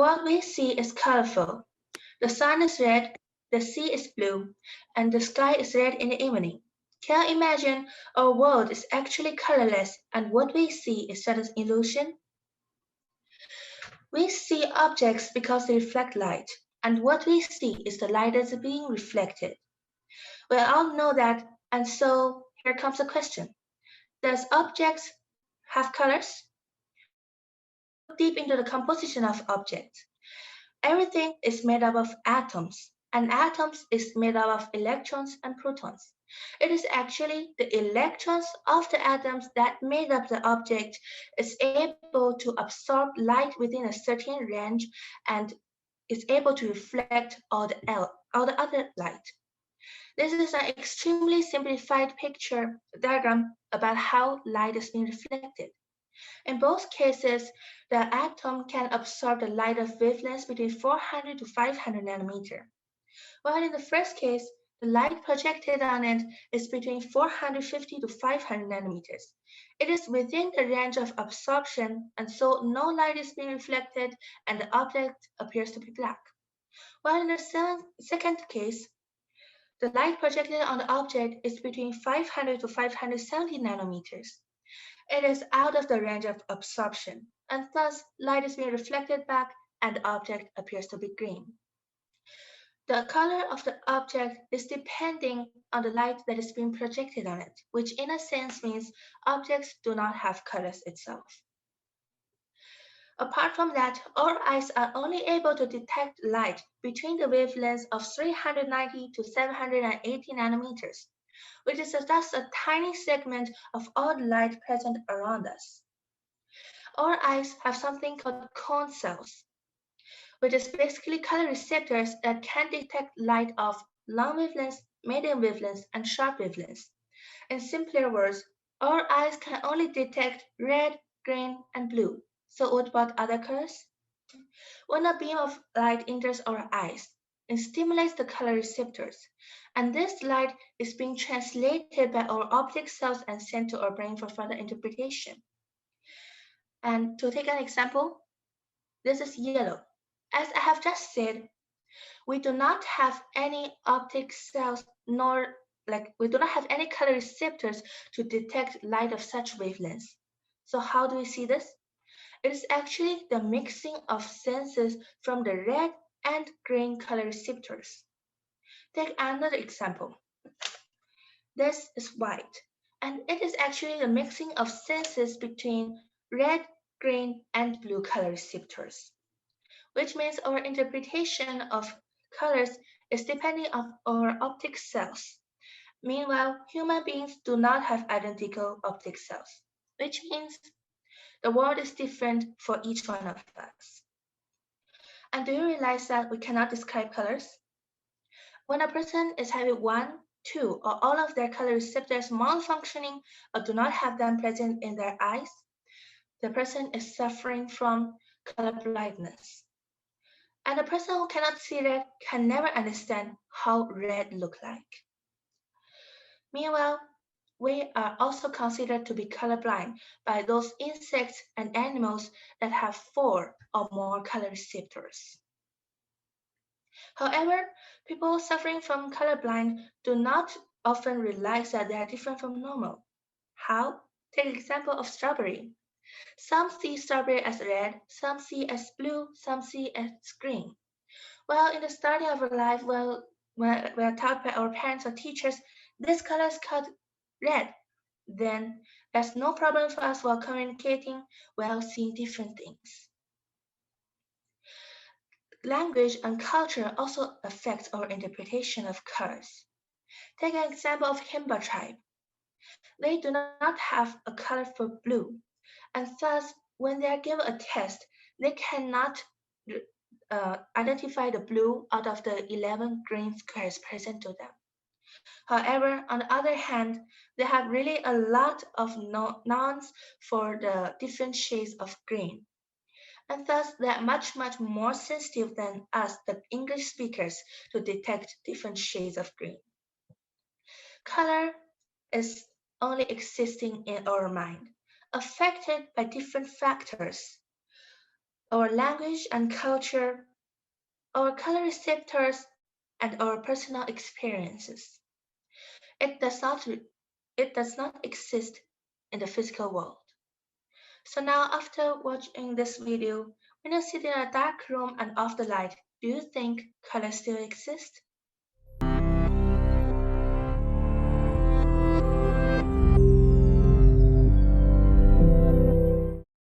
world we see is colorful. The sun is red, the sea is blue, and the sky is red in the evening. Can you imagine our world is actually colorless and what we see is just an illusion? We see objects because they reflect light, and what we see is the light that's being reflected. We all know that, and so here comes a question. Does objects have colors? Look deep into the composition of objects. Everything is made up of atoms, and atoms is made up of electrons and protons. It is actually the electrons of the atoms that made up the object is able to absorb light within a certain range and is able to reflect all the other light. This is an extremely simplified picture diagram about how light is being reflected. In both cases, the atom can absorb the light of wavelengths between 400 to 500 nanometer. While in the first case, the light projected on it is between 450 to 500 nanometers. It is within the range of absorption, and so no light is being reflected and the object appears to be black. While in the second case, the light projected on the object is between 500 to 570 nanometers. It is out of the range of absorption, and thus light is being reflected back and the object appears to be green. The color of the object is depending on the light that is being projected on it, which in a sense means objects do not have colors itself. Apart from that, our eyes are only able to detect light between the wavelengths of 390 to 780 nanometers, which is just a tiny segment of all the light present around us. Our eyes have something called cone cells, which is basically color receptors that can detect light of long wavelengths, medium wavelengths, and short wavelengths. In simpler words, our eyes can only detect red, green, and blue. So what about other colors? When a beam of light enters our eyes, it stimulates the color receptors, and this light is being translated by our optic cells and sent to our brain for further interpretation. And to take an example, this is yellow. As I have just said, we do not have any optic cells we do not have any color receptors to detect light of such wavelengths. So how do we see this? It is actually the mixing of senses from the red and green color receptors. Take another example. This is white, and it is actually the mixing of senses between red, green, and blue color receptors, which means our interpretation of colors is depending on our optic cells. Meanwhile, human beings do not have identical optic cells, which means the world is different for each one of us. And do you realize that we cannot describe colors? When a person is having one, two, or all of their color receptors malfunctioning or do not have them present in their eyes, the person is suffering from color blindness. And a person who cannot see red can never understand how red looks like. Meanwhile, we are also considered to be colorblind by those insects and animals that have 4 or more color receptors. However, people suffering from colorblind do not often realize that they are different from normal. How? Take the example of strawberry. Some see strawberry as red, some see as blue, some see as green. Well, in the starting of our life, when we are taught by our parents or teachers, this color is called red. Then there's no problem for us while communicating, while seeing different things. Language and culture also affects our interpretation of colors. Take an example of Himba tribe. They do not have a color for blue, and thus when they are given a test, they cannot identify the blue out of the 11 green squares present to them. However, on the other hand, they have really a lot of nouns for the different shades of green. And thus, they are much more sensitive than us, the English speakers, to detect different shades of green. Color is only existing in our mind, affected by different factors. our language and culture, our color receptors, and our personal experiences. It does not, it does not exist in the physical world. So now after watching this video, when you sit in a dark room and off the light, do you think color still exists?